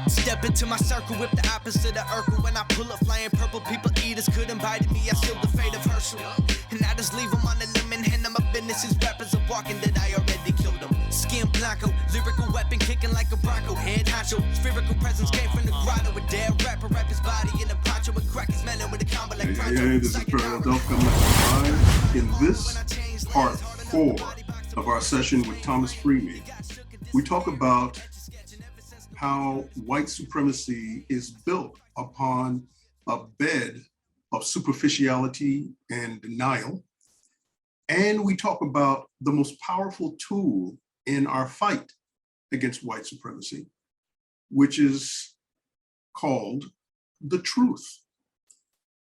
Step into my circle with the opposite of Urkel. When I pull up flying purple, people eaters couldn't bite me. I sealed the fate of Herschel. And I just leave them on the limb and hand them my business. These rappers are walking that I already killed them. Skin blanco, lyrical weapon kicking like a bronco. Head honcho, spherical presence came from the grotto. A dead rapper, rap his body in a poncho. And crack his melon with a combo like pronto. Hey, this is Philadelphia Live. In this part 4 of our session with Thomas Freeme, we talk about how white supremacy is built upon a bed of superficiality and denial. And we talk about the most powerful tool in our fight against white supremacy, which is called the truth.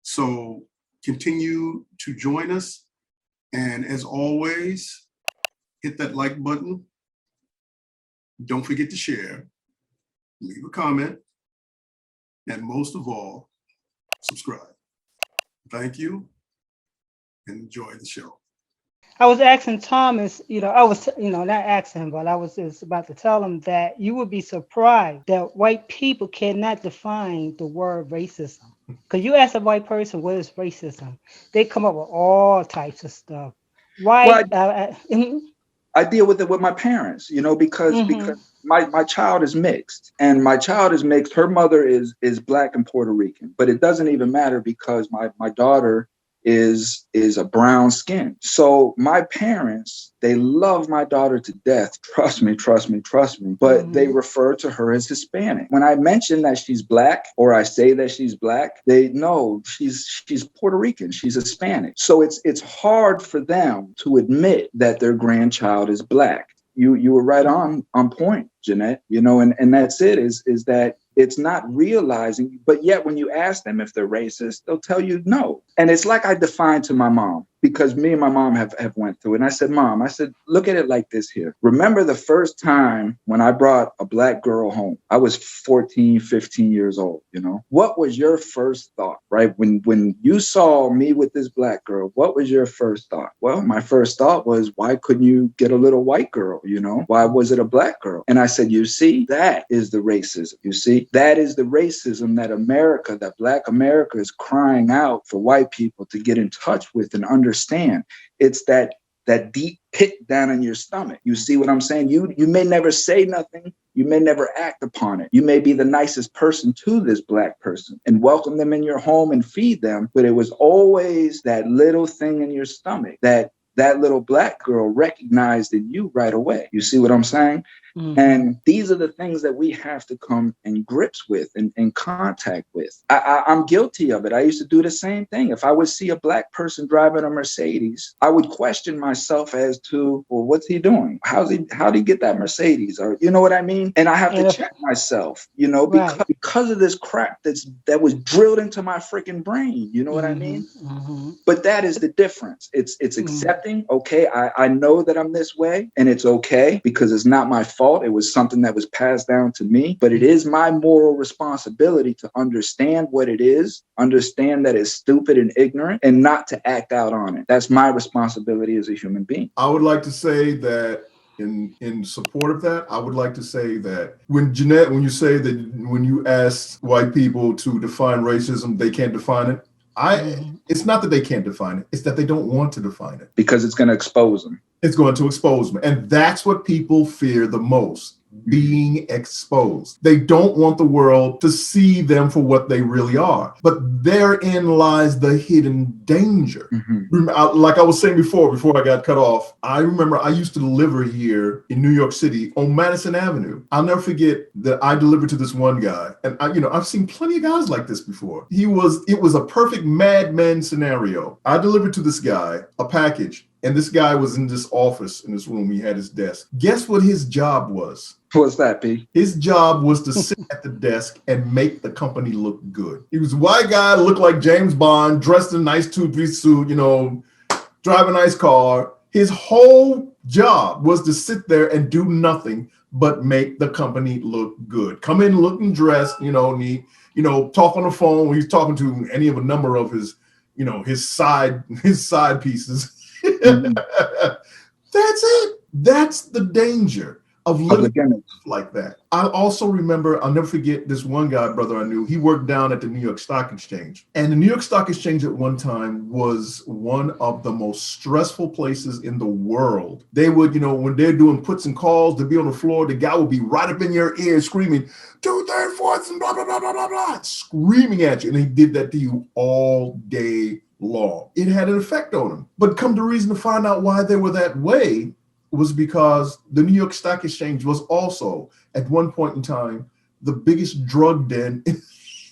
So continue to join us. And as always, hit that like button. Don't forget to share. Leave a comment, and most of all, subscribe. Thank you, and enjoy the show. I was asking Thomas, not asking him, but I was just about to tell him that you would be surprised that white people cannot define the word racism. Because you ask a white person, what is racism? They come up with all types of stuff. Why? I deal with it with my parents, because my child is mixed, and my child is mixed. Her mother is Black and Puerto Rican, but it doesn't even matter because my daughter is a brown skin. So my parents, they love my daughter to death. Trust me. But they refer to her as Hispanic. When I mention that she's Black, or I say that she's Black, they know she's Puerto Rican. She's Hispanic. So it's hard for them to admit that their grandchild is Black. You were right on point, Jeanette. And that's it. Is that it's not realizing, but yet when you ask them if they're racist, they'll tell you no. And it's like I defined to my mom, because me and my mom have went through it. And I said, Mom, look at it like this here. Remember the first time when I brought a Black girl home? I was 14, 15 years old, What was your first thought, right? When you saw me with this Black girl, what was your first thought? Well, my first thought was, why couldn't you get a little white girl, Why was it a Black girl? And I said, you see, that is the racism. You see, that is the racism that Black America is crying out for white people to get in touch with and understand. It's that deep pit down in your stomach. You see what I'm saying? You may never say nothing. You may never act upon it. You may be the nicest person to this Black person and welcome them in your home and feed them. But it was always that little thing in your stomach that little Black girl recognized in you right away. You see what I'm saying? Mm-hmm. And these are the things that we have to come in grips with and in contact with. I'm guilty of it. I used to do the same thing. If I would see a Black person driving a Mercedes, I would question myself as to, well, what's he doing? How'd he get that Mercedes? Or, you know what I mean? And I have to check myself, because of this crap that was drilled into my freaking brain. You know what I mean? Mm-hmm. But that is the difference. It's accepting, okay, I know that I'm this way, and it's okay because it's not my fault. It was something that was passed down to me, but it is my moral responsibility to understand what it is, understand that it's stupid and ignorant, and not to act out on it. That's my responsibility as a human being. I would like to say that in support of that, I would like to say that when you say that when you ask white people to define racism, they can't define it. It's not that they can't define it. It's that they don't want to define it. Because it's going to expose them. It's going to expose them. And that's what people fear the most, being exposed. They don't want the world to see them for what they really are. But therein lies the hidden danger. Mm-hmm. Like I was saying before I got cut off, I remember I used to deliver here in New York City on Madison Avenue. I'll never forget that I delivered to this one guy. And I've seen plenty of guys like this before. It was a perfect Mad Men scenario. I delivered to this guy a package. And this guy was in this office, in this room. He had his desk. Guess what his job was? What's that, P? His job was to sit at the desk and make the company look good. He was a white guy, looked like James Bond, dressed in a nice two-piece suit, drive a nice car. His whole job was to sit there and do nothing but make the company look good. Come in looking dressed, neat, talk on the phone when he's talking to any of a number of his side pieces. That's it. That's the danger of living like that. I also remember, I'll never forget this one guy, brother I knew. He worked down at the New York Stock Exchange. And the New York Stock Exchange at one time was one of the most stressful places in the world. They would, when they're doing puts and calls, to be on the floor, the guy would be right up in your ear screaming, 2/3, 4/4, and blah, blah, blah, blah, blah, blah, screaming at you. And he did that to you all day long. It had an effect on him. But come to reason to find out why they were that way was because the New York Stock Exchange was also, at one point in time, the biggest drug den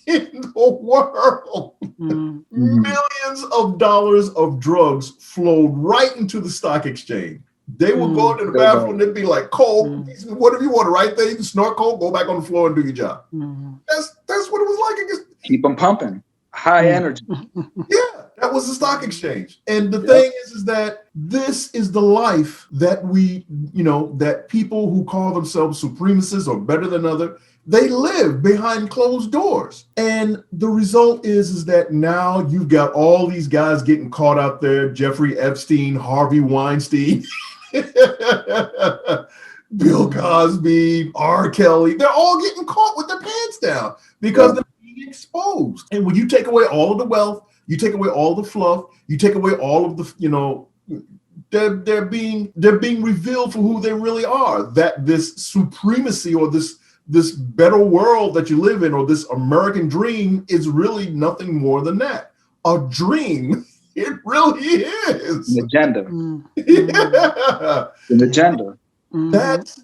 in the world. Mm-hmm. Millions of dollars of drugs flowed right into the stock exchange. They would go into the bathroom, they'd be like, Cole, whatever you want, right there, you can snort coke, go back on the floor and do your job. That's what it was like. Keep them pumping. High energy. Yeah, that was the stock exchange. And the thing is that this is the life that we, that people who call themselves supremacists or better than other, they live behind closed doors. And the result is that now you've got all these guys getting caught out there, Jeffrey Epstein, Harvey Weinstein, Bill Cosby, R. Kelly, they're all getting caught with their pants down because they're being exposed. And when you take away all of the wealth, you take away all the fluff, you take away all of the, they're being revealed for who they really are. That this supremacy or this better world that you live in or this American dream is really nothing more than that. A dream. It really is. An agenda. Yeah. An agenda. That's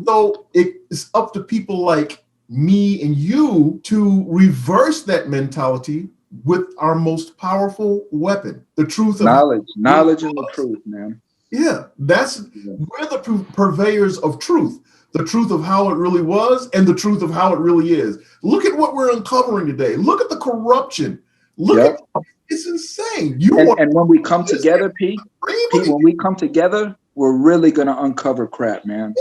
so it's up to people like me and you to reverse that mentality with our most powerful weapon, the truth of knowledge and the truth, man. Yeah, we're the purveyors of truth, the truth of how it really was and the truth of how it really is. Look at what we're uncovering today. Look at the corruption. Look at it's insane. And when we come together, Pete, when we come together, we're really gonna uncover crap, man.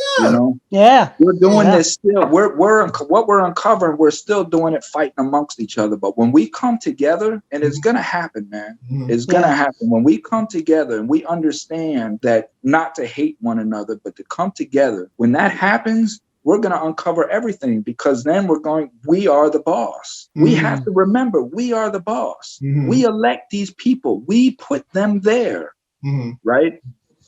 Yeah. We're doing this still. What we're uncovering, we're still doing it fighting amongst each other. But when we come together, and it's gonna happen, man. It's gonna happen. When we come together and we understand that not to hate one another, but to come together, when that happens, we're going to uncover everything because then we are the boss. We have to remember we are the boss. We elect these people. We put them there, right?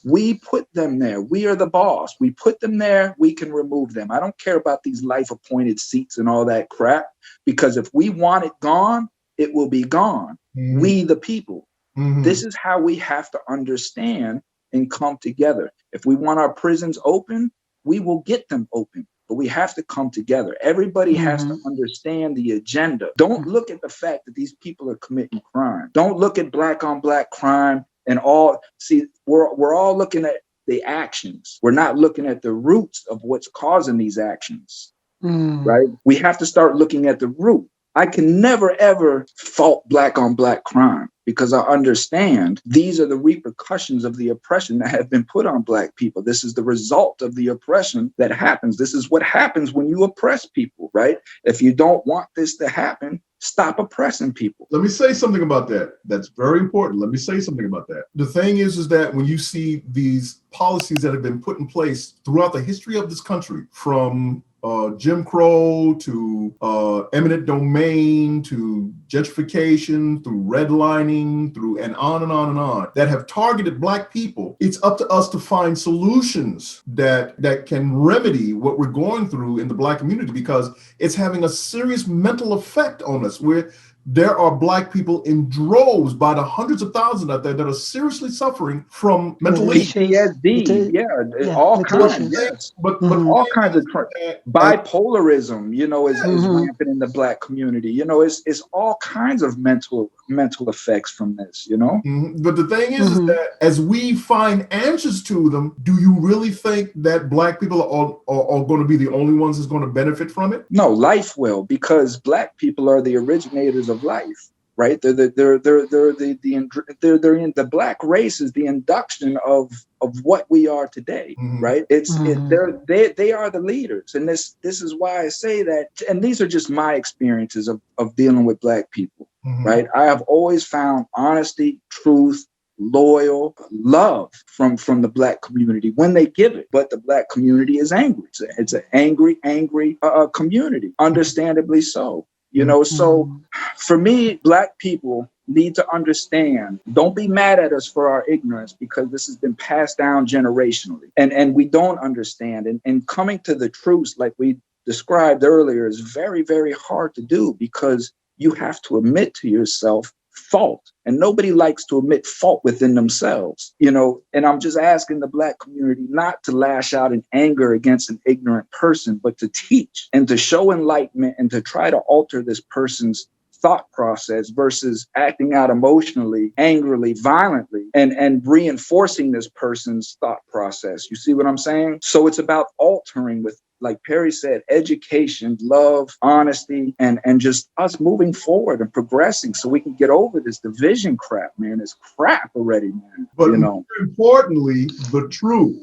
We put them there. We are the boss. We put them there. We can remove them. I don't care about these life appointed seats and all that crap, because if we want it gone, it will be gone. We, the people. This is how we have to understand and come together. If we want our prisons open, we will get them open, but we have to come together. Everybody has to understand the agenda. Don't look at the fact that these people are committing crime. Don't look at black on black crime and all. See, we're all looking at the actions. We're not looking at the roots of what's causing these actions, right? We have to start looking at the root. I can never, ever fault black on black crime because I understand these are the repercussions of the oppression that have been put on black people. This is the result of the oppression that happens. This is what happens when you oppress people, right? If you don't want this to happen, stop oppressing people. Let me say something about that. That's very important. Let me say something about that. The thing is that when you see these policies that have been put in place throughout the history of this country, from Jim Crow to eminent domain to gentrification through redlining through and on and on and on, that have targeted black people, it's up to us to find solutions that can remedy what we're going through in the black community, because it's having a serious mental effect on us, where there are black people in droves by the hundreds of thousands out there that are seriously suffering from mental issues. PTSD, all kinds. Yes, but all kinds of bipolarism. Is rampant in the black community. It's all kinds of mental effects from this. But the thing is that as we find answers to them, do you really think that black people are going to be the only ones that's going to benefit from it? No, life will, because black people are the originators of life, right? They're in the black race is the induction of what we are today, right? They are the leaders, and this is why I say that. And these are just my experiences of dealing with black people, right? I have always found honesty, truth, loyal love from the Black community when they give it. But the Black community is angry. It's an angry community, understandably so. You know, so for me, Black people need to understand, don't be mad at us for our ignorance, because this has been passed down generationally, and we don't understand. And coming to the truth, like we described earlier, is very, very hard to do, because you have to admit to yourself fault, and nobody likes to admit fault within themselves, you know. And I'm just asking the Black community not to lash out in anger against an ignorant person, but to teach and to show enlightenment and to try to alter this person's thought process versus acting out emotionally, angrily, violently, and reinforcing this person's thought process. You see what I'm saying? So it's about altering with, like Perry said, education, love, honesty, and just us moving forward and progressing so we can get over this division crap, man. It's crap already, man. But you know, more importantly, the truth.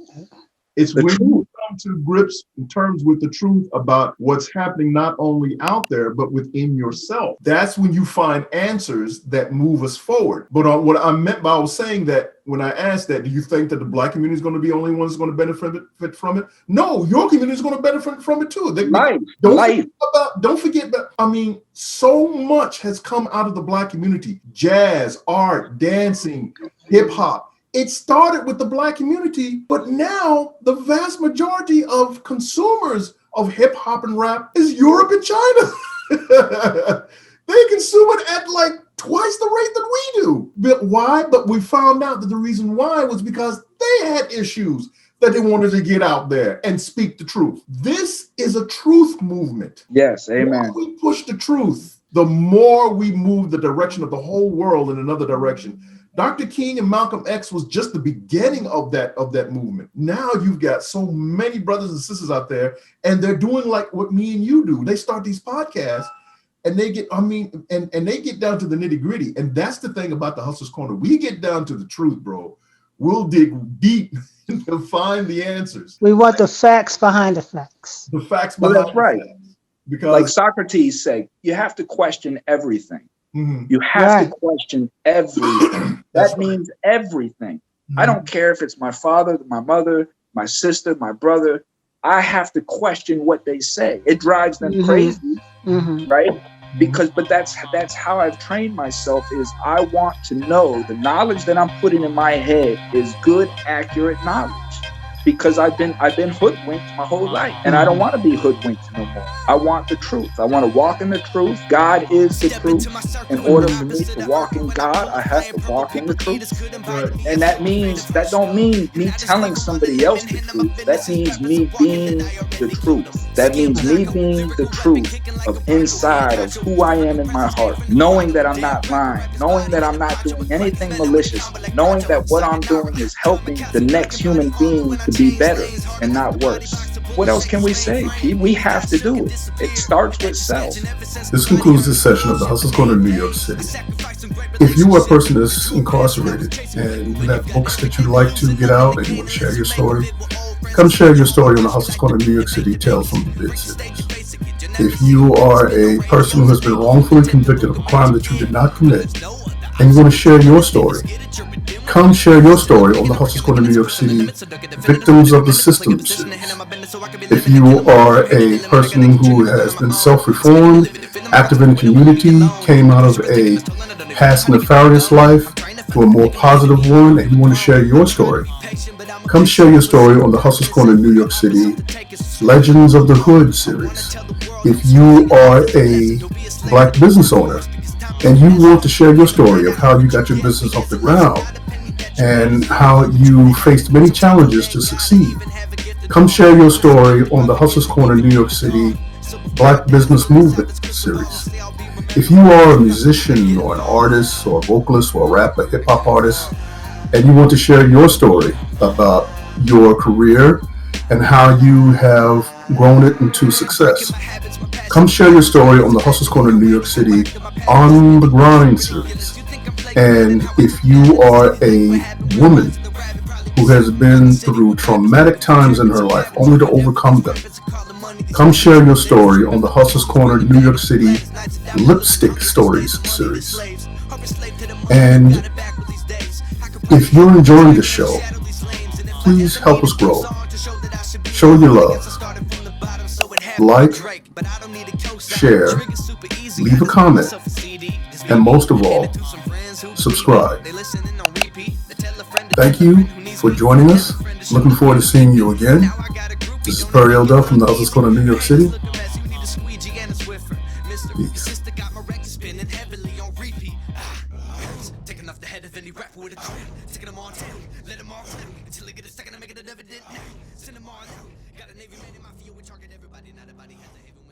It's when you come to grips in terms with the truth about what's happening not only out there, but within yourself. That's when you find answers that move us forward. But what I meant by I was saying that when I asked that, do you think that the Black community is going to be the only ones going to benefit from it? No, your community is going to benefit from it too. Don't forget that. I mean, so much has come out of the Black community: jazz, art, dancing, hip hop. It started with the Black community, but now the vast majority of consumers of hip hop and rap is Europe and China. They consume it at like twice the rate that we do. But why? But we found out that the reason why was because they had issues that they wanted to get out there and speak the truth. This is a truth movement. Yes, amen. The more we push the truth, the more we move the direction of the whole world in another direction. Dr. King and Malcolm X was just the beginning of that movement. Now you've got so many brothers and sisters out there, and they're doing like what me and you do. They start these podcasts, and they get, and they get down to the nitty gritty. And that's the thing about the Hustler's Corner. We get down to the truth, bro. We'll dig deep to find the answers. We want the facts behind the facts. The facts behind that's right. the facts. Because, like Socrates said, you have to question everything. Mm-hmm. You have to question everything. That means everything. Mm-hmm. I don't care if it's my father, my mother, my sister, my brother. I have to question what they say. It drives them crazy, right? But that's how I've trained myself. Is I want to know the knowledge that I'm putting in my head is good, accurate knowledge. Because I've been hoodwinked my whole life, and I don't want to be hoodwinked no more. I want the truth. I want to walk in the truth. God is the truth. In order for me to walk in God, I have to walk in the truth. And that don't mean me telling somebody else the truth. That means me being the truth. That means me being the truth of inside of who I am in my heart, knowing that I'm not lying, knowing that I'm not doing anything malicious, knowing that what I'm doing is helping the next human being to be better and not worse. What else can we say, P? We have to do it. It starts with self. This concludes this session of the Hustler's Corner in New York City. If you are a person that's incarcerated and you have books that you'd like to get out and you want to share your story, come share your story on the Hustler's Corner in New York City, Tales from the Big Cities. If you are a person who has been wrongfully convicted of a crime that you did not commit and you want to share your story, come share your story on the Hustler's Corner New York City Victims of the System series. If you are a person who has been self-reformed, active in the community, came out of a past nefarious life to a more positive one, and you want to share your story, come share your story on the Hustler's Corner New York City Legends of the Hood series. If you are a Black business owner and you want to share your story of how you got your business off the ground and how you faced many challenges to succeed, come share your story on the Hustler's Corner New York City Black Business Movement series. If you are a musician or an artist or a vocalist or a rapper, hip hop artist, and you want to share your story about your career and how you have grown it into success, come share your story on the Hustler's Corner New York City On the Grind series. And if you are a woman who has been through traumatic times in her life only to overcome them, come share your story on the Hustler's Corner New York City Lipstick Stories series. And If you're enjoying the show, please help us grow. Show your love. Like, share, leave a comment, and most of all, subscribe. Thank you for joining us. Looking forward to seeing you again. This is Perry Eldell from the Hustler's Corner, New York City. Peace. Taking off the head of any rapper with a crown, taking them all down, let them all down, until they get a second to make it a never did now. Send them all out. Got a Navy man in my field, we target everybody, not everybody has a haven.